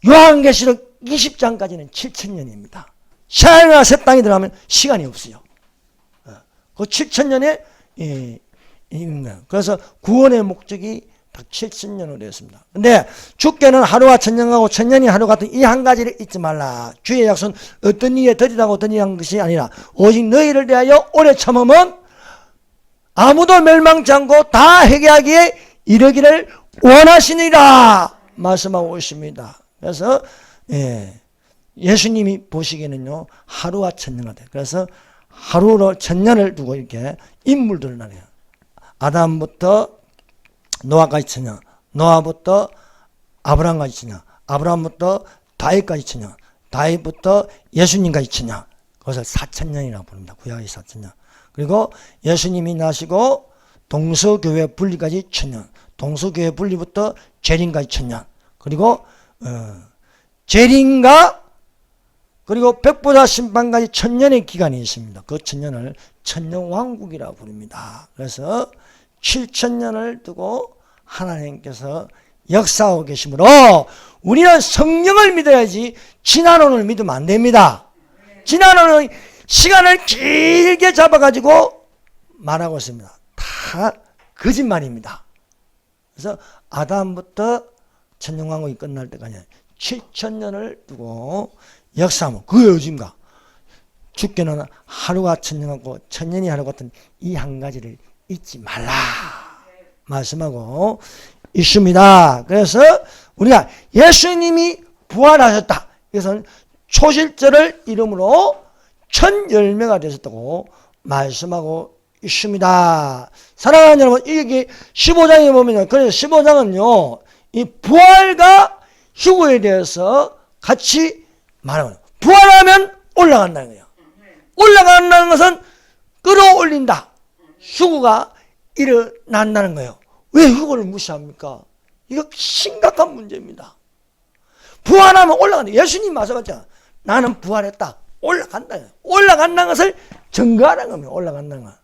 요한계시록 20장까지는 7,000년입니다. 새하늘과 새 땅이 들어가면 시간이 없어요. 그 7,000년에 그래서 구원의 목적이 딱 7,000년으로 되었습니다. 근데 주께는 하루와 천년하고 천년이 하루 같은 이 한 가지를 잊지 말라. 주의 약속은 어떤 이에 더디다고 어떤 이에 한 것이 아니라 오직 너희를 대하여 오래 참음은 아무도 멸망치 않고 다 회개하기에 이르기를 원하시니라 말씀하고 있습니다. 그래서 예수님이 보시기에는요 하루와 천년가 돼요. 그래서 하루로 천년을 두고 이렇게 인물들을 나눠요. 아담부터 노아까지 천년, 노아부터 아브라함까지 천년, 아브라함부터 다윗까지 천년, 다윗부터 예수님까지 천년. 그것을 4,000년이라고 부릅니다. 구약의 4,000년. 그리고 예수님이 나시고 동서교회 분리까지 천년, 동서교회 분리부터 재림까지 천년, 그리고 재림과 그리고 백보자 심판까지 천년의 기간이 있습니다. 그 천년을 천년왕국이라고 부릅니다. 그래서 7,000년을 두고 하나님께서 역사하고 계시므로 우리는 성령을 믿어야지 진화론을 믿으면 안 됩니다. 진화론은 시간을 길게 잡아가지고 말하고 있습니다. 다 거짓말입니다. 그래서 아담부터 천년왕국이 끝날 때까지 7,000년을 두고 역사하면 그게 어딘가? 주께는 하루가 천년하고 천년이 하루 같은 이 한 가지를 잊지 말라 말씀하고 있습니다. 그래서 우리가 예수님이 부활하셨다. 이것은 초실절을 이름으로 천 열매가 되셨다고 말씀하고 있습니다. 사랑하는 여러분, 여기 15장에 보면요. 그래서 15장은요, 이 부활과 휴거에 대해서 같이 말하는 거예요. 부활하면 올라간다는 거예요. 올라간다는 것은 끌어올린다. 휴거가 일어난다는 거예요. 왜 휴거를 무시합니까? 이거 심각한 문제입니다. 부활하면 올라간다. 예수님 말씀하셨잖아. 나는 부활했다. 올라간다. 올라간다는 것을 증거하라는 겁니다. 올라간다는 것.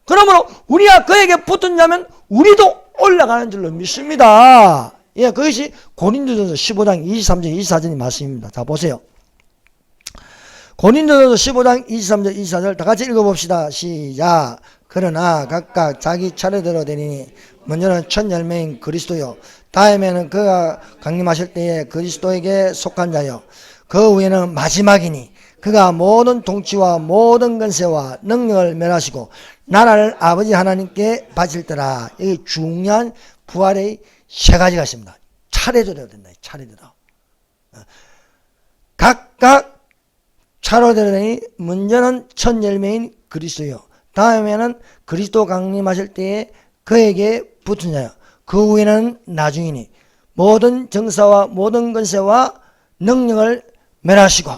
그러므로 우리가 그에게 붙은 자면 우리도 올라가는 줄로 믿습니다. 예, 그것이 고린도전서 15장 23절 24절의 말씀입니다. 자, 보세요. 고린도전서 15장 23절 24절 다 같이 읽어봅시다. 시작. 그러나 각각 자기 차례대로 되리니 먼저는 첫 열매인 그리스도요, 다음에는 그가 강림하실 때에 그리스도에게 속한 자요, 그 후에는 마지막이니 그가 모든 통치와 모든 권세와 능력을 멸하시고 나라를 아버지 하나님께 바칠 때라. 여기 중요한 부활의 세 가지가 있습니다. 차례대로 된다. 차례대로. 각각 차례대로 되니 먼저는 첫 열매인 그리스도요, 다음에는 그리스도 강림하실 때에 그에게 붙은 자요, 그 후에는 나중이니 모든 정사와 모든 권세와 능력을 멸하시고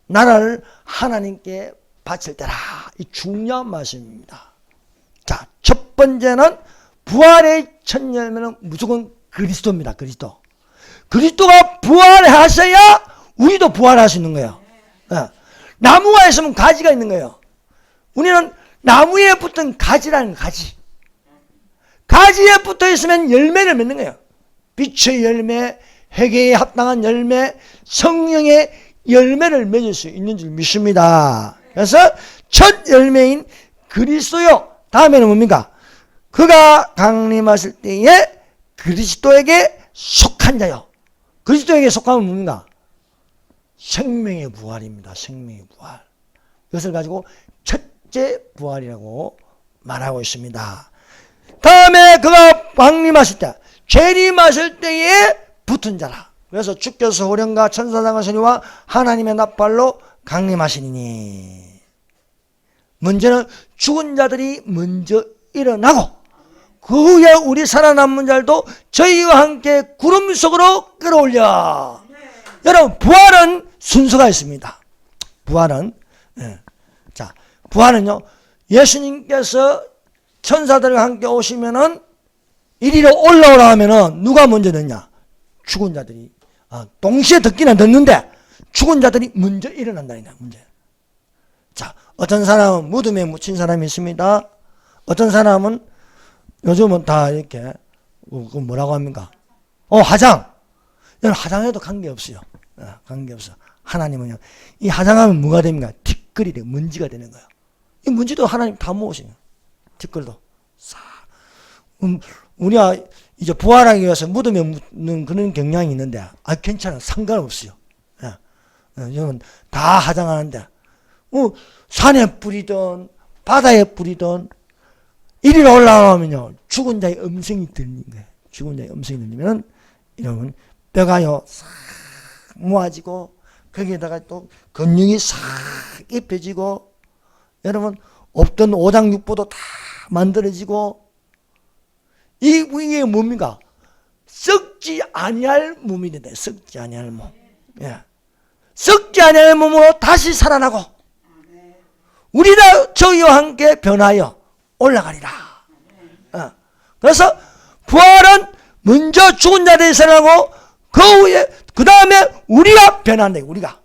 나라를 하나님께 바칠 때라. 이 중요한 말씀입니다. 자, 첫 번째는 부활의 첫 열매는 무조건 그리스도입니다. 그리스도. 그리스도가 부활하셔야 우리도 부활할 수 있는 거예요. 나무가 있으면 가지가 있는 거예요. 우리는 나무에 붙은 가지라는 가지. 가지에 붙어 있으면 열매를 맺는 거예요. 빛의 열매, 회개에 합당한 열매, 성령의 열매를 맺을 수 있는 줄 믿습니다. 그래서 첫 열매인 그리스도요, 다음에는 뭡니까? 그가 강림하실 때에 그리스도에게 속한 자요. 그리스도에게 속하면 뭡니까? 생명의 부활입니다. 생명의 부활. 이것을 가지고 첫째 부활이라고 말하고 있습니다. 다음에 그가 강림하실 때, 재림하실 때에 붙은 자라. 그래서 주께서 호령과 천사장과 선의와 하나님의 나팔로 강림하시니, 먼저는 죽은 자들이 먼저 일어나고 그 후에 우리 살아남은 자들도 저희와 함께 구름 속으로 끌어올려. 여러분, 부활은 순서가 있습니다. 부활은 자, 부활은요, 예수님께서 천사들과 함께 오시면은 이리로 올라오라 하면은 누가 먼저 듣냐? 죽은 자들이. 동시에 듣기는 듣는데 죽은 자들이 먼저 일어난다는 문제. 자, 어떤 사람은 무덤에 묻힌 사람이 있습니다. 어떤 사람은 요즘은 다 이렇게 그 뭐라고 합니까? 화장. 이건 화장해도 관계없어요. 관계없어. 하나님은요, 이 화장하면 뭐가 됩니까? 티끌이 돼, 먼지가 되는 거예요. 이 먼지도 하나님 다 모으시는 거예요. 티끌도 싹. 우리가 이제 부활하기 위해서 무덤에 묻는 그런 경향이 있는데, 괜찮아, 상관없어요. 이건 다 화장하는데, 산에 뿌리든 바다에 뿌리든 이리로 올라오면요, 죽은 자의 음성이 들리는 거예요. 죽은 자의 음성이 들리면 이러면 뼈가요 싹 모아지고 거기에다가 또 근육이 싹 입혀지고, 여러분 없던 오장육부도 다 만들어지고, 이게 뭡니까? 썩지 아니할 몸이 된다. 썩지 아니할 몸. 썩지 아니할 몸으로 다시 살아나고 우리가 저희와 함께 변하여 올라가리라. 그래서 부활은 먼저 죽은 자들이 살아나고 그 후에 그 다음에 우리가 변한다. 우리가.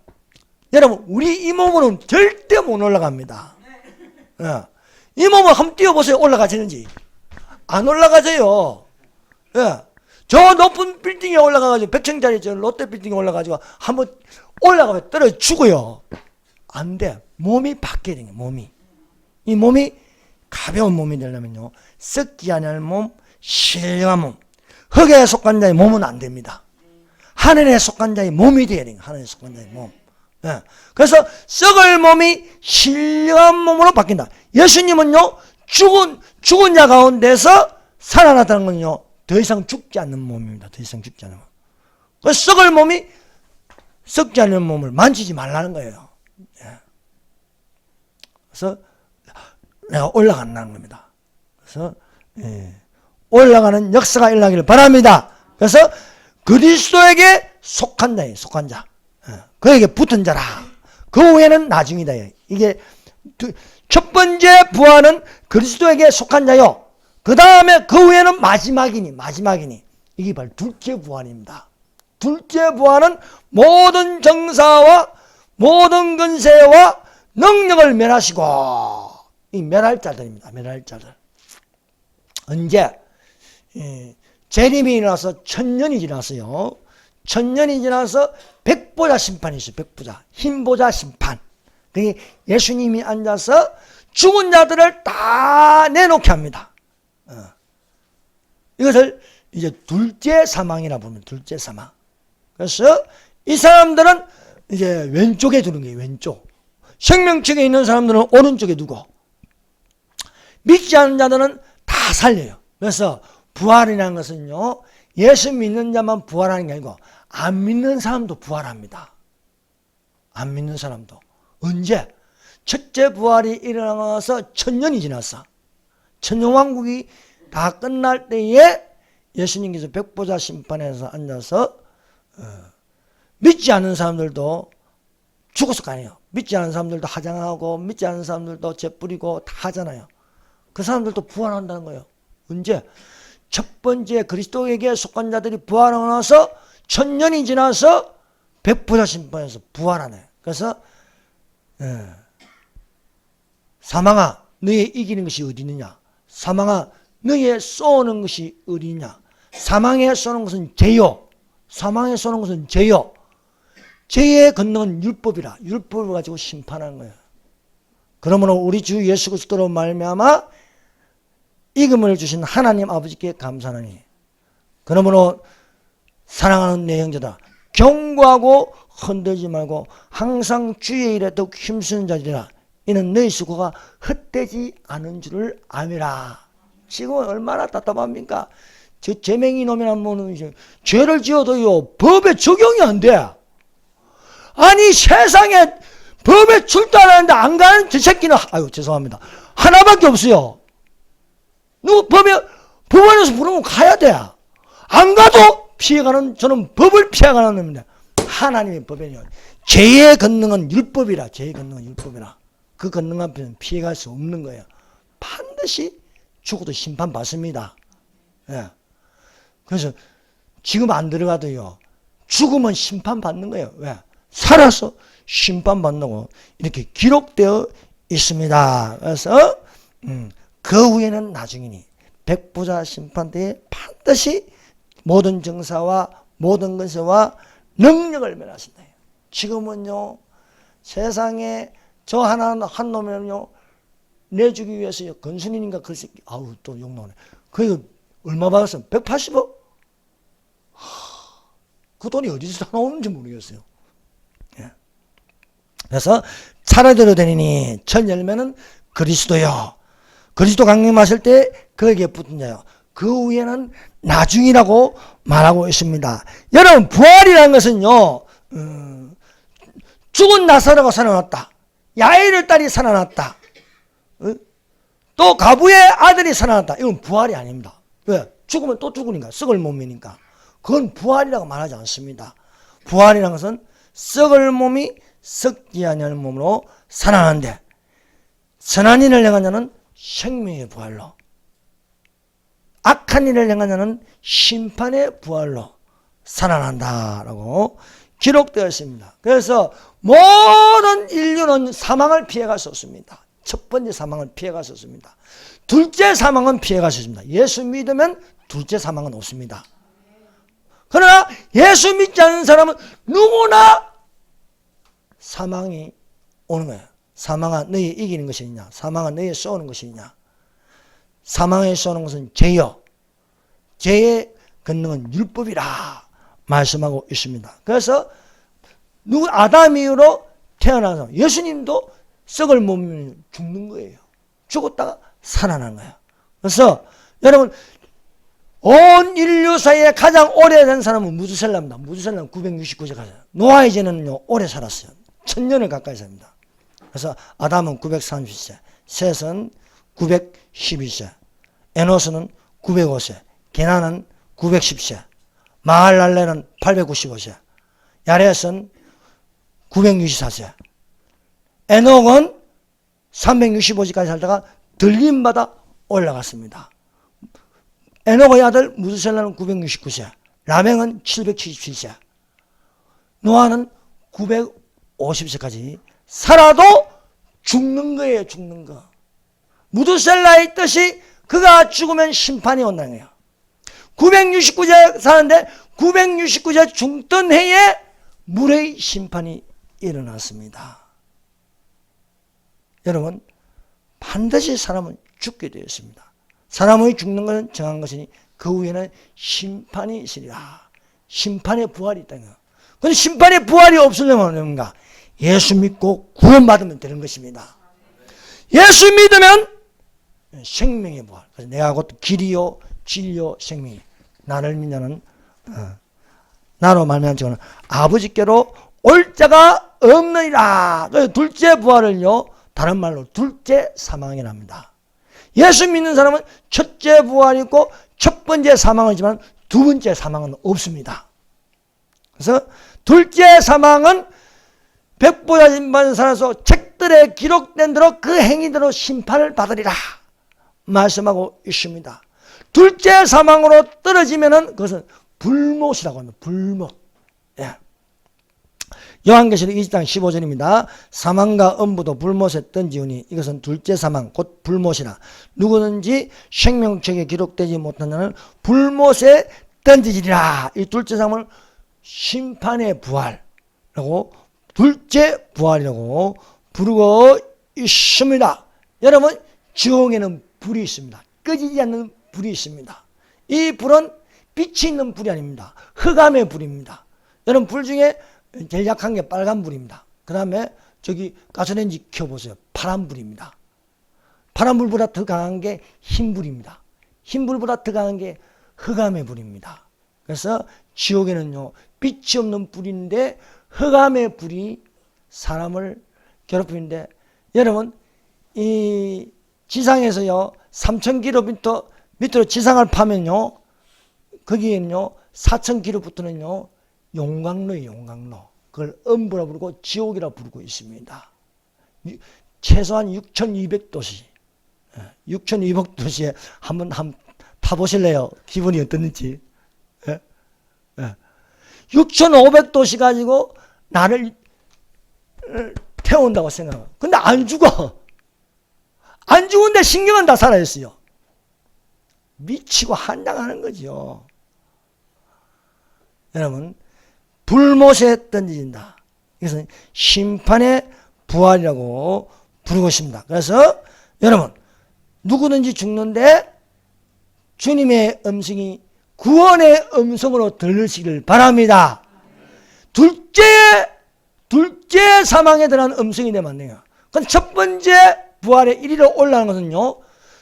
여러분 우리 이 몸으로는 절대 못 올라갑니다. 이 몸을 한번 뛰어보세요. 올라가지는지. 안 올라가져요. 저 높은 빌딩에 올라가가지고 100층짜리 저 롯데 빌딩에 올라가가지고 한번 올라가면 떨어져 죽어요. 안 돼. 몸이 바뀌어야 돼요. 몸이. 이 몸이 가벼운 몸이 되려면요, 썩지 않을 몸, 신령한 몸. 흙에 속한 자의 몸은 안 됩니다. 하늘에 속한 자의 몸이 돼야 돼요. 하늘에 속한 자의 몸. 그래서 썩을 몸이 신령한 몸으로 바뀐다. 예수님은요, 죽은 자 가운데서 살아났다는 건요, 더 이상 죽지 않는 몸입니다. 더 이상 죽지 않는 몸. 그 썩을 몸이 썩지 않는 몸을 만지지 말라는 거예요. 그래서 내가 올라간다는 겁니다. 그래서 올라가는 역사가 일어나기를 바랍니다. 그래서 그리스도에게 속한 자예요. 속한 자. 그에게 붙은 자라. 그 후에는 나중이다. 이게 첫 번째 부활은 그리스도에게 속한 자요. 그 다음에 그 후에는 마지막이니. 이게 바로 둘째 부활입니다. 둘째 부활은 모든 정사와 모든 근세와 능력을 멸하시고, 이 멸할 자들입니다. 멸할 자들. 언제? 재림이 일어나서 1000년이 지났어요. 1000년이 지나서 백보자 심판이 있어요. 백보자. 흰보자 심판. 그게 예수님이 앉아서 죽은 자들을 다 내놓게 합니다. 이것을 이제 둘째 사망이라 부르면 둘째 사망. 그래서 이 사람들은 이제 왼쪽에 두는 거예요. 왼쪽. 생명책에 있는 사람들은 오른쪽에 두고, 믿지 않는 자들은 다 살려요. 그래서 부활이라는 것은요, 예수 믿는 자만 부활하는 게 아니고 안 믿는 사람도 부활합니다. 안 믿는 사람도. 언제? 첫째 부활이 일어나서 1000년이 지났어. 천년왕국이 다 끝날 때에 예수님께서 백보자 심판에서 앉아서 믿지 않는 사람들도 죽었을 거 아니에요. 믿지 않는 사람들도 화장하고 믿지 않는 사람들도 죄 뿌리고 다 하잖아요. 그 사람들도 부활한다는 거예요. 언제? 첫 번째 그리스도에게 속한 자들이 부활하고 나서 1000년이 지나서 백보자 심판에서 부활하네. 그래서 사망아 너의 이기는 것이 어디 있느냐? 사망아 너의 쏘는 것이 어디 있냐? 사망에 쏘는 것은 죄요. 사망에 쏘는 것은 죄요. 죄의 권능은 율법이라. 율법을 가지고 심판하는 거예요. 그러므로 우리 주 예수 그리스도로 말미암아 이금을 주신 하나님 아버지께 감사하니, 그러므로 사랑하는 내 형제다, 경고하고 흔들지 말고 항상 주의 일에 더욱 힘쓰는 자들이라. 이는 너희 수고가 헛되지 않은 줄을 아미라. 지금 얼마나 답답합니까? 저 재맹이 놈이란 놈은 이제 죄를 지어도요, 법에 적용이 안 돼. 아니 세상에 법에 출도 안 하는데 안 가는 저 새끼는, 아유 죄송합니다, 하나밖에 없어요. 누구 법원에서 부르면 가야 돼. 안 가도 피해가는, 저는 법을 피해가는 놈인데, 하나님의 법에는 죄의 권능은 율법이라. 죄의 권능은 율법이라. 그 권능 앞에는 피해갈 수 없는 거예요. 반드시 죽어도 심판받습니다. 그래서 지금 안 들어가도요, 죽으면 심판받는 거예요. 왜? 살아서 심판받는다고 이렇게 기록되어 있습니다. 그래서 그 후에는 나중이니 백보자 심판대에 반드시 모든 정사와 모든 것과 능력을 멸하신다. 지금은요 세상에 저 한 놈이면요 내주기 위해서 건순이니까 글쎄 아우 또 욕 나오네. 그 얼마 받았어요? 180억? 그 돈이 어디서 다 나오는지 모르겠어요. 예. 그래서 차례대로 되니니 첫 열매는 그리스도요. 그리스도 강림하실 때 그에게 붙은 자요. 그 후에는 나중이라고 말하고 있습니다. 여러분 부활이라는 것은요. 죽은 나사로가 살아났다. 야일의 딸이 살아났다. 또 가부의 아들이 살아났다. 이건 부활이 아닙니다. 왜? 죽으면 또 죽으니까. 썩을 몸이니까. 그건 부활이라고 말하지 않습니다. 부활이라는 것은 썩을 몸이 썩지 아니할 몸으로 살아나는데 선한 일을 행한 자는 생명의 부활로, 악한 일을 행한 자는 심판의 부활로 살아난다라고 기록되어 있습니다. 그래서 모든 인류는 사망을 피해갈 수 없습니다. 첫 번째 사망은 피해갈 수 없습니다. 둘째 사망은 피해갈 수 있습니다. 예수 믿으면 둘째 사망은 없습니다. 그러나 예수 믿지 않는 사람은 누구나 사망이 오는 거예요. 사망아 너희 이기는 것이냐, 사망아 너희 쏘는 것이냐. 사망에 쏘는 것은 죄요, 죄의 권능은 율법이라 말씀하고 있습니다. 그래서 아담 이후로 태어나서 예수님도 썩을 몸이 죽는 거예요. 죽었다가 살아난 거예요. 그래서 여러분 온 인류 사이에 가장 오래된 사람은 무두셀라입니다. 무두셀라는 969세 가요. 노아이제는요 오래 살았어요. 1000년을 가까이 삽니다. 그래서 아담은 930세, 셋은 912세, 에노스는 905세, 게나는 910세, 마할랄레는 895세, 야렛은 964세, 에녹은 365세까지 살다가 들림받아 올라갔습니다. 에녹의 아들 무두셀라는 969세, 라멕은 777세, 노아는 950세까지 살아도 죽는 거예요. 죽는 거. 무두셀라의 뜻이 그가 죽으면 심판이 온다는 거예요. 969세 사는데 969세 죽던 해에 물의 심판이 일어났습니다. 여러분 반드시 사람은 죽게 되어 있습니다. 사람의 죽는 것은 정한 것이니 그 후에는 심판이 있으리라. 심판의 부활이 있다는 거예요. 그런데 심판의 부활이 없으려면 뭔가? 예수 믿고 구원받으면 되는 것입니다. 예수 믿으면 생명의 부활. 그래서 내가 곧 길이요 진리요 생명이 나를 믿는 나로 말미암은 자는 아버지께로 올 자가 없느니라. 둘째 부활을요 다른 말로 둘째 사망이랍니다. 예수 믿는 사람은 첫째 부활이 있고 첫 번째 사망이지만 두 번째 사망은 없습니다. 그래서 둘째 사망은 백보자 심판 살아서 책들에 기록된 대로 그 행위대로 심판을 받으리라 말씀하고 있습니다. 둘째 사망으로 떨어지면은 그것은 불못이라고 합니다. 불못. 예. 요한계시록 20장 15절입니다. 사망과 음부도 불못에 던지우니 이것은 둘째 사망 곧 불못이라. 누구든지 생명책에 기록되지 못한 자는 불못에 던지리라. 이 둘째 사망을 심판의 부활이라고 둘째 부활이라고 부르고 있습니다. 여러분 지옥에는 불이 있습니다. 꺼지지 않는 불이 있습니다. 이 불은 빛이 있는 불이 아닙니다. 흑암의 불입니다. 여러분 불 중에 제일 약한 게 빨간 불입니다. 그 다음에 저기 가스레인지 켜보세요. 파란 불입니다. 파란 불보다 더 강한 게 흰 불입니다. 흰 불보다 더 강한 게 흑암의 불입니다. 그래서 지옥에는요 빛이 없는 불인데 흑암의 불이 사람을 괴롭히는데 여러분 이 지상에서요 3000km 밑으로 지상을 파면요 거기에는요 4000km부터는요 용광로예요. 용광로. 그걸 음부라 부르고 지옥이라 부르고 있습니다. 최소한 6200도시 6200도시에 한번 타보실래요? 기분이 어떻는지. 6500도시 가지고 나를 태운다고 생각해요. 근데 안 죽어. 안 죽은데 신경은 다 살아있어요. 미치고 한장하는 거죠. 여러분, 불못에 던져진다. 이것은 심판의 부활이라고 부르고 있습니다. 그래서 여러분, 누구든지 죽는데 주님의 음성이 구원의 음성으로 들으시길 바랍니다. 둘째 사망에 대한 음성이 되면 안 돼요. 근데 첫 번째 부활에 이리로 올라가는 것은요,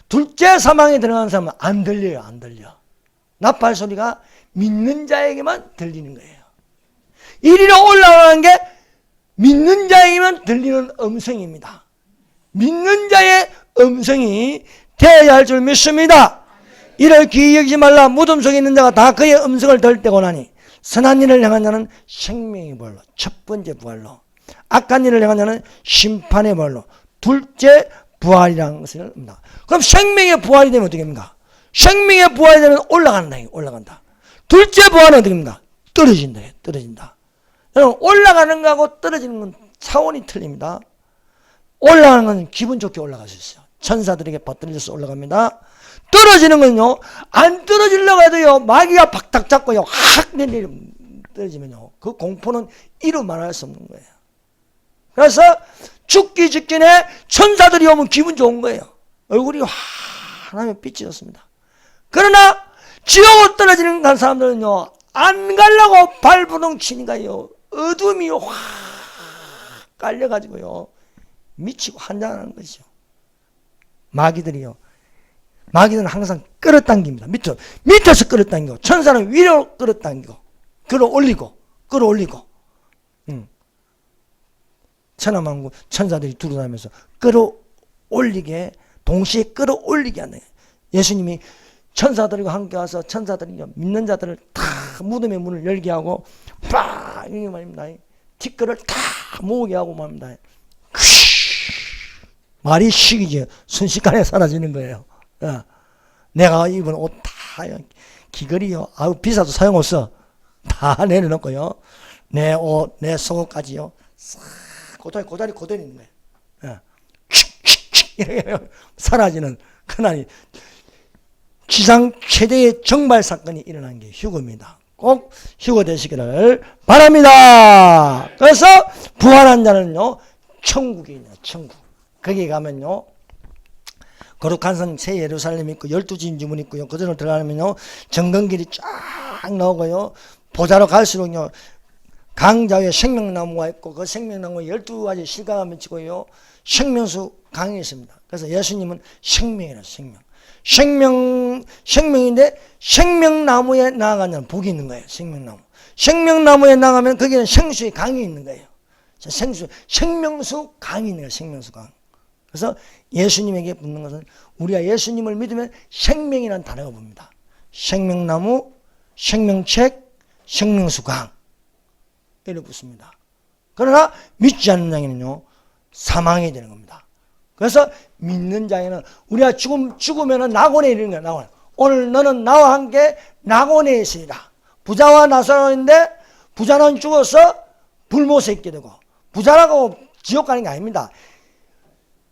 둘째 사망에 들어가는 사람은 안 들려요. 안 들려. 나팔 소리가 믿는 자에게만 들리는 거예요. 이리로 올라가는 게 믿는 자에게만 들리는 음성입니다. 믿는 자의 음성이 되어야 할 줄 믿습니다. 이를 귀히 여기지 말라. 무덤 속에 있는 자가 다 그의 음성을 들을 때고 나니 선한 일을 행한 자는 생명의 부활로, 첫 번째 부활로, 악한 일을 행한 자는 심판의 부활로, 둘째 부활이라는 것을 합니다. 그럼 생명의 부활이 되면 어떻게 됩니까? 생명의 부활이 되면 올라간다. 올라간다. 둘째 부활은 어떻게 됩니까? 떨어진다. 떨어진다. 여러분, 올라가는 거하고 떨어지는 건 차원이 틀립니다. 올라가는 건 기분 좋게 올라갈 수 있어요. 천사들에게 받들려서 올라갑니다. 떨어지는 건요, 안 떨어지려고 해도요, 마귀가 박탁 잡고요, 확 내려 떨어지면요, 그 공포는 이루 말할 수 없는 거예요. 그래서 죽기 직전에 천사들이 오면 기분 좋은 거예요. 얼굴이 환하며 빛이 졌습니다. 그러나 지옥으로 떨어지는 간 사람들은요, 안 가려고 발부둥 치니까요, 어둠이 확 깔려가지고요, 미치고 한장하는 것이죠. 마귀들은 항상 끌어당깁니다. 밑에서 끌어당기고, 천사는 위로 끌어당기고, 끌어올리고. 천하만국 천사들이 두루다니면서 동시에 끌어올리게 하는 거예요. 예수님이 천사들과 함께 와서 천사들이 믿는 자들을 다 무덤의 문을 열게 하고, 빡! 이게 말입니다. 티끌을 다 모으게 하고 말입니다. 말이 식이지. 순식간에 사라지는 거예요. 내가 입은 옷 다 귀걸이요. 아우 비싸도 소용없어. 다 내려놓고요. 내 옷, 내 속옷까지요. 싹 고다리 있는 거예요. 이렇게 사라지는 그날이 지상 최대의 정말 사건이 일어난 게 휴거입니다. 꼭 휴거 되시기를 바랍니다. 그래서 부활한 자는요, 천국에 있는 천국. 거기 가면요, 거룩한 성 새 예루살렘 있고 12진주문 있고요. 그대로 들어가면요, 정근길이 쫙 나오고요, 보자로 갈수록요, 강자 위에 생명나무가 있고 그 생명나무에 12가지 실과가 맺히고요, 생명수 강이 있습니다. 그래서 예수님은 생명이라 생명인데 생명나무에 나아가면 복이 있는 거예요. 생명나무에 나가면 거기는 생수의 강이 있는 거예요. 생명수 강이 있는 거예요. 생명수 강. 그래서 예수님에게 붙는 것은 우리가 예수님을 믿으면 생명이라는 단어가 봅니다. 생명나무, 생명책, 생명수 강. 이렇게 붙습니다. 그러나 믿지 않는 자에는요, 사망이 되는 겁니다. 그래서 믿는 자에는 우리가 죽으면은 낙원에 이르는 거야. 낙원. 오늘 너는 나와 함께 낙원에 있으리라. 부자와 나사로인데 부자는 죽어서 불못에 있게 되고, 부자라고 지옥 가는 게 아닙니다.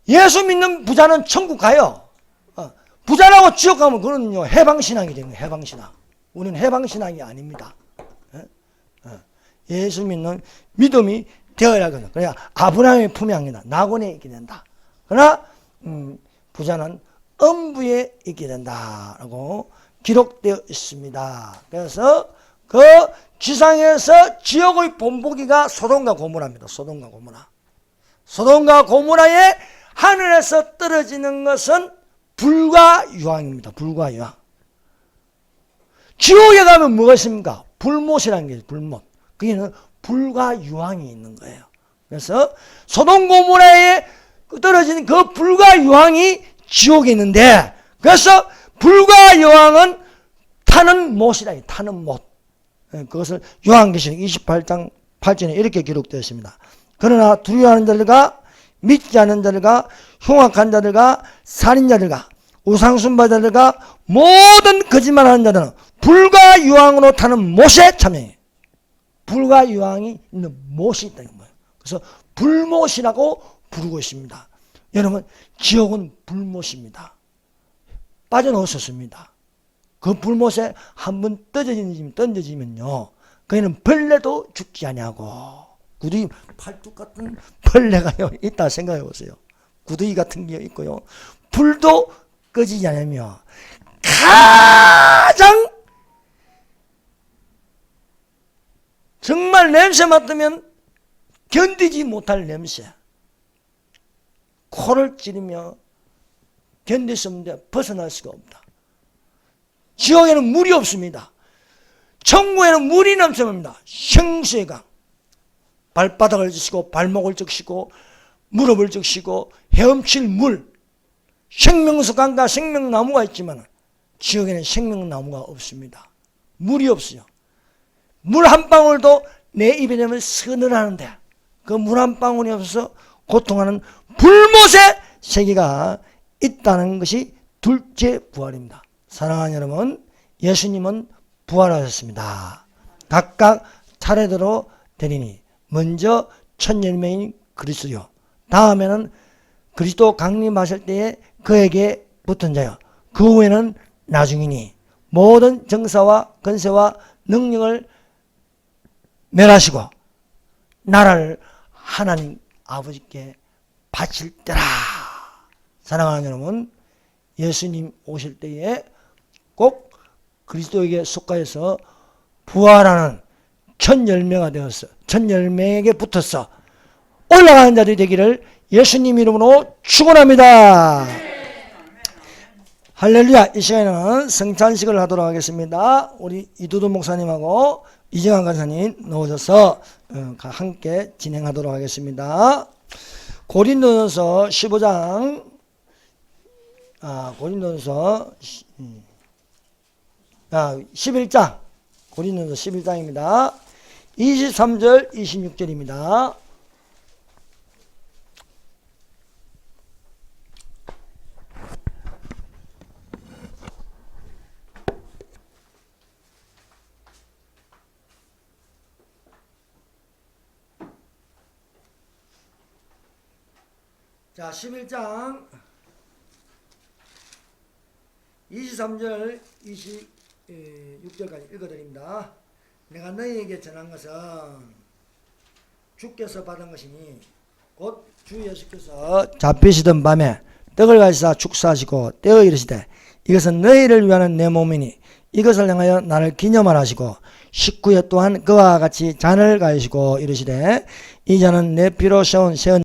예수 믿는 부자는 천국 가요. 부자라고 지옥 가면 그거는요, 해방신앙이 되는 거예요. 해방신앙. 우리는 해방신앙이 아닙니다. 예수 믿는 믿음이 되어야 하거든요. 그래야 아브라함의 품에 안긴다. 낙원에 있게 된다. 그러나 부자는 음부에 있게 된다라고 기록되어 있습니다. 그래서 그 지상에서 지옥의 본보기가 소돔과 고모라입니다. 소돔과 고모라의 하늘에서 떨어지는 것은 불과 유황입니다. 불과 유황. 지옥에 가면 뭐가 있습니까? 불못이라는 게 있어요. 불못. 거기는 불과 유황이 있는 거예요. 그래서 소돔 고모라에 떨어지는 그 불과 유황이 지옥에 있는데, 그래서 불과 유황은 타는 못이다. 타는 못. 그것을 요한계시록 28장 8절에 이렇게 기록되어 있습니다. 그러나 두려워하는 자들과 믿지 않는 자들과 흉악한 자들과 살인자들과 우상숭배자들과 모든 거짓말하는 자들은 불과 유황으로 타는 못에 참여해요. 불과 유황이 있는 못이 있다는 거예요. 그래서 불못이라고 부르고 있습니다. 여러분, 지옥은 불못입니다. 빠져나왔었습니다. 그 불못에 한번 던져지면요, 그애는 벌레도 죽지 아니하고, 구두이 팔뚝 같은 벌레가 있다 생각해 보세요. 구두이 같은 게 있고요. 불도 꺼지지 않으며 가장 정말 냄새 맡으면 견디지 못할 냄새, 코를 찌르며 견딜 수 없는데 벗어날 수가 없다. 지옥에는 물이 없습니다. 천국에는 물이 넘쳐납니다. 생수의 강. 발바닥을 적시고 발목을 적시고 무릎을 적시고 헤엄칠 물, 생명수 강과 생명나무가 있지만 지옥에는 생명나무가 없습니다. 물이 없어요. 물 한 방울도 내 입에 대면 서늘하는데 그 물 한 방울이 없어서 고통하는 불못의 세계가 있다는 것이 둘째 부활입니다. 사랑하는 여러분, 예수님은 부활하셨습니다. 각각 차례대로 되리니 먼저 첫 열매인 그리스도요, 다음에는 그리스도 강림하실 때에 그에게 붙은 자요, 그 후에는 나중이니 모든 정사와 권세와 능력을 멸하시고 나라를 하나님 아버지께 바칠 때라. 사랑하는 여러분, 예수님 오실 때에 꼭 그리스도에게 속하여서 부활하는 첫 열매가 되었어. 첫 열매에게 붙어서 올라가는 자들이 되기를 예수님 이름으로 축원합니다. 할렐루야. 이 시간에는 성찬식을 하도록 하겠습니다. 우리 이두두 목사님하고 이정환 간사님 나오셔서 함께 진행하도록 하겠습니다. 고린도전서 15장, 고린도전서 11장, 고린도전서 11장입니다. 23절, 26절입니다. 자, 11장 23절 26절까지 읽어드립니다. 내가 너희에게 전한 것은 주께서 받은 것이니 곧 주 예수께서 잡히시던 밤에 떡을 가지사 축사하시고 떼어 이르시되 이것은 너희를 위하는 내 몸이니 이것을 향하여 나를 기념하라 하시고 식후에 또한 그와 같이 잔을 가지시고 이르시되 이 잔은 내 피로 세운 새